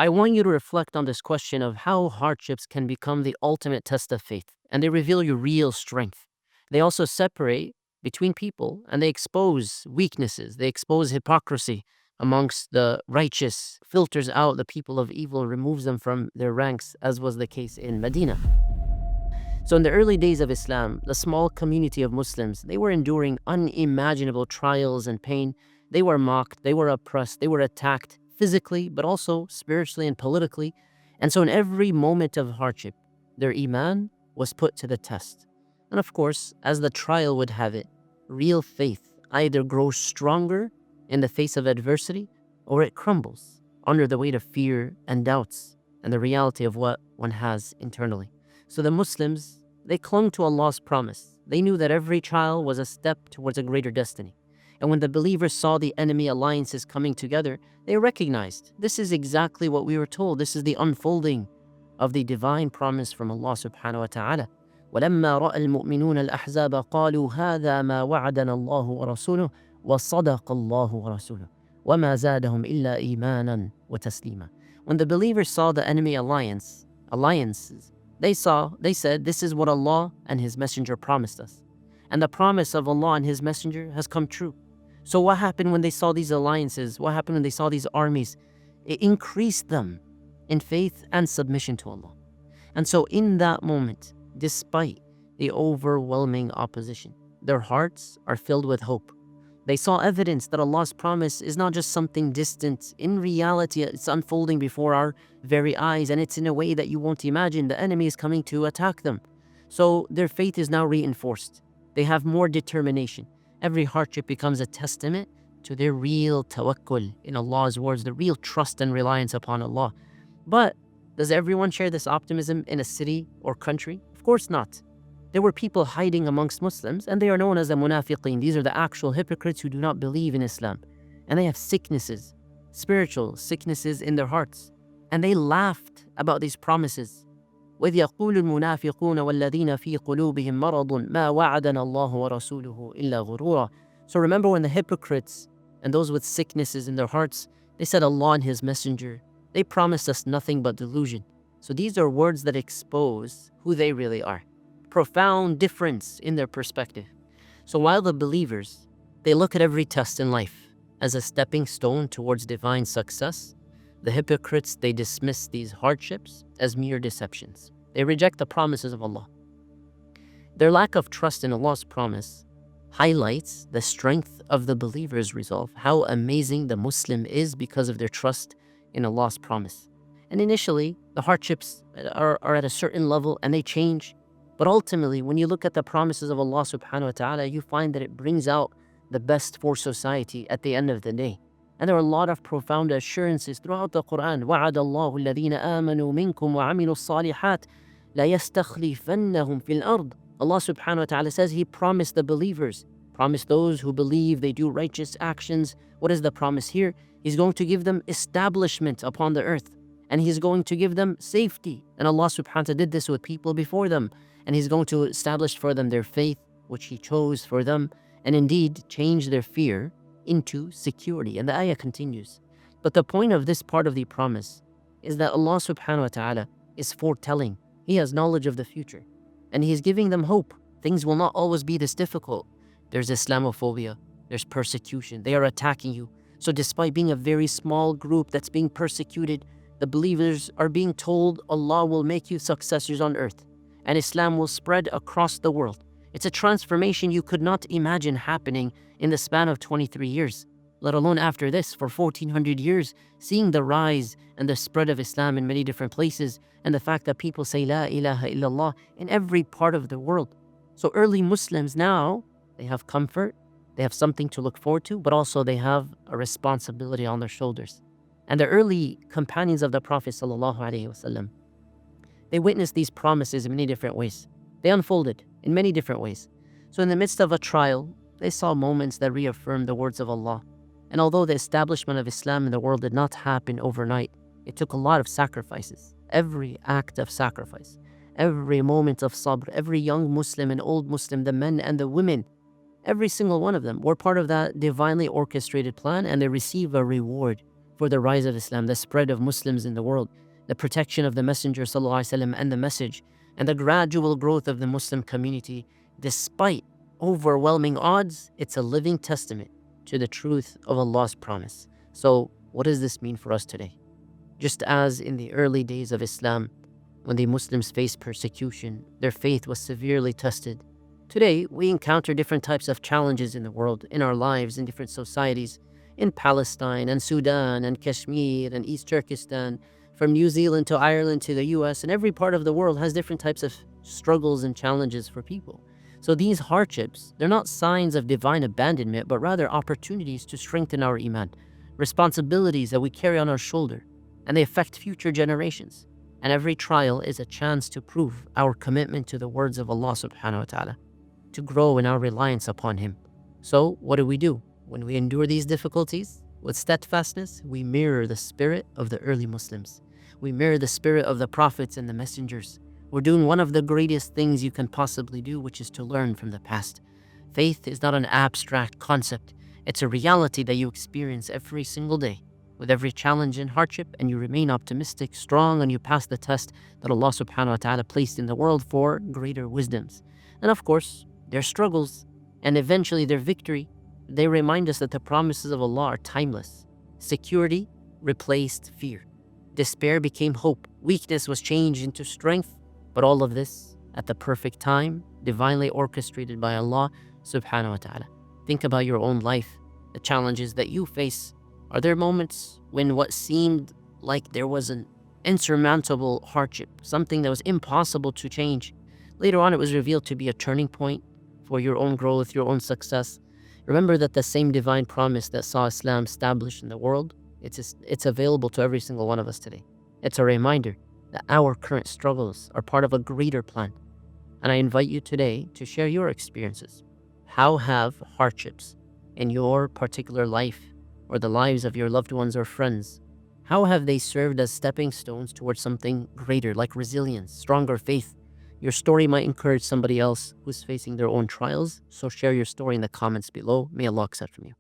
I want you to reflect on this question of how hardships can become the ultimate test of faith, and they reveal your real strength. They also separate between people, and they expose weaknesses. They expose hypocrisy amongst the righteous, filters out the people of evil, removes them from their ranks, as was the case in Medina. So in the early days of Islam, the small community of Muslims, they were enduring unimaginable trials and pain. They were mocked, they were oppressed, they were attacked physically, but also spiritually and politically. And so in every moment of hardship, their iman was put to the test. And of course, as the trial would have it, real faith either grows stronger in the face of adversity, or it crumbles under the weight of fear and doubts and the reality of what one has internally. So the Muslims, they clung to Allah's promise. They knew that every trial was a step towards a greater destiny. And when the believers saw the enemy alliances coming together, they recognized this is exactly what we were told. This is the unfolding of the divine promise from Allah subhanahu wa ta'ala. وَلَمَّا رَأَى الْمُؤْمِنُونَ الْأَحْزَابَ قَالُوا هَذَا مَا وَعَدَنَا اللَّهُ وَرَسُولُهُ وَصَدَقَ اللَّهُ وَرَسُولُهُ وَمَا زَادَهُمْ إِلَّا إِيمَانًا وَتَسْلِيمًا. When the believers saw the enemy alliances, they said, this is what Allah and His Messenger promised us. And the promise of Allah and His Messenger has come true. So what happened when they saw these alliances? What happened when they saw these armies? It increased them in faith and submission to Allah. And so in that moment, despite the overwhelming opposition, their hearts are filled with hope. They saw evidence that Allah's promise is not just something distant. In reality, it's unfolding before our very eyes, and it's in a way that you won't imagine. The enemy is coming to attack them. So their faith is now reinforced. They have more determination. Every hardship becomes a testament to their real tawakkul in Allah's words, the real trust and reliance upon Allah. But does everyone share this optimism in a city or country? Of course not. There were people hiding amongst Muslims, and they are known as the munafiqeen. These are the actual hypocrites who do not believe in Islam. And they have sicknesses, spiritual sicknesses in their hearts. And they laughed about these promises. وَإِذْ يَقُولُ الْمُنَافِقُونَ وَالَّذِينَ فِي قُلُوبِهِمْ مَرَضٌ مَا وَعَدَنَا اللَّهُ وَرَسُولُهُ إِلَّا غُرُورًا. So remember when the hypocrites and those with sicknesses in their hearts, they said Allah and His Messenger, they promised us nothing but delusion. So these are words that expose who they really are. Profound difference in their perspective. So while the believers, they look at every test in life as a stepping stone towards divine success, the hypocrites, they dismiss these hardships as mere deceptions. They reject the promises of Allah. Their lack of trust in Allah's promise highlights the strength of the believer's resolve, how amazing the Muslim is because of their trust in Allah's promise. And initially, the hardships are at a certain level and they change. But ultimately, when you look at the promises of Allah subhanahu wa ta'ala, you find that it brings out the best for society at the end of the day. And there are a lot of profound assurances throughout the Quran. وَعَدَ اللَّهُ الَّذِينَ آمَنُوا مِنْكُمْ وَعَمِلُوا الصَّالِحَاتِ لَيَسْتَخْلِفَنَّهُمْ فِي الْأَرْضِ. Allah subhanahu wa ta'ala says He promised the believers, promised those who believe, they do righteous actions. What is the promise here? He's going to give them establishment upon the earth. And He's going to give them safety. And Allah subhanahu wa ta'ala did this with people before them. And He's going to establish for them their faith, which He chose for them, and indeed change their fear into security. And the ayah continues. But the point of this part of the promise is that Allah subhanahu wa ta'ala is foretelling. He has knowledge of the future. And He is giving them hope. Things will not always be this difficult. There's Islamophobia. There's persecution. They are attacking you. So despite being a very small group that's being persecuted, the believers are being told Allah will make you successors on earth. And Islam will spread across the world. It's a transformation you could not imagine happening in the span of 23 years, let alone after this for 1400 years, seeing the rise and the spread of Islam in many different places, and the fact that people say La ilaha illallah in every part of the world. So early Muslims now, they have comfort, they have something to look forward to, but also they have a responsibility on their shoulders. And the early companions of the Prophet ﷺ, they witnessed these promises in many different ways. They unfolded in many different ways. So in the midst of a trial, they saw moments that reaffirmed the words of Allah. And although the establishment of Islam in the world did not happen overnight, it took a lot of sacrifices. Every act of sacrifice, every moment of sabr, every young Muslim and old Muslim, the men and the women, every single one of them were part of that divinely orchestrated plan, and they receive a reward for the rise of Islam, the spread of Muslims in the world, the protection of the Messenger ﷺ and the message, and the gradual growth of the Muslim community. Despite overwhelming odds, it's a living testament to the truth of Allah's promise. So what does this mean for us today? Just as in the early days of Islam, when the Muslims faced persecution, their faith was severely tested. Today, we encounter different types of challenges in the world, in our lives, in different societies, in Palestine and Sudan and Kashmir and East Turkestan, from New Zealand to Ireland to the US, and every part of the world has different types of struggles and challenges for people. So these hardships, they're not signs of divine abandonment, but rather opportunities to strengthen our iman, responsibilities that we carry on our shoulder, and they affect future generations. And every trial is a chance to prove our commitment to the words of Allah subhanahu wa ta'ala, to grow in our reliance upon Him. So what do? When we endure these difficulties with steadfastness, we mirror the spirit of the early Muslims. We mirror the spirit of the prophets and the messengers. We're doing one of the greatest things you can possibly do, which is to learn from the past. Faith is not an abstract concept. It's a reality that you experience every single day, with every challenge and hardship, and you remain optimistic, strong, and you pass the test that Allah subhanahu wa ta'ala placed in the world for greater wisdoms. And of course, their struggles, and eventually their victory, they remind us that the promises of Allah are timeless. Security replaced fear. Despair became hope. Weakness was changed into strength. But all of this at the perfect time, divinely orchestrated by Allah subhanahu wa ta'ala. Think about your own life, the challenges that you face. Are there moments when what seemed like there was an insurmountable hardship, something that was impossible to change, later on it was revealed to be a turning point for your own growth, your own success? Remember that the same divine promise that saw Islam established in the world, it's available to every single one of us today. It's a reminder that our current struggles are part of a greater plan. And I invite you today to share your experiences. How have hardships in your particular life, or the lives of your loved ones or friends, how have they served as stepping stones towards something greater, like resilience, stronger faith? Your story might encourage somebody else who's facing their own trials, so share your story in the comments below. May Allah accept from you.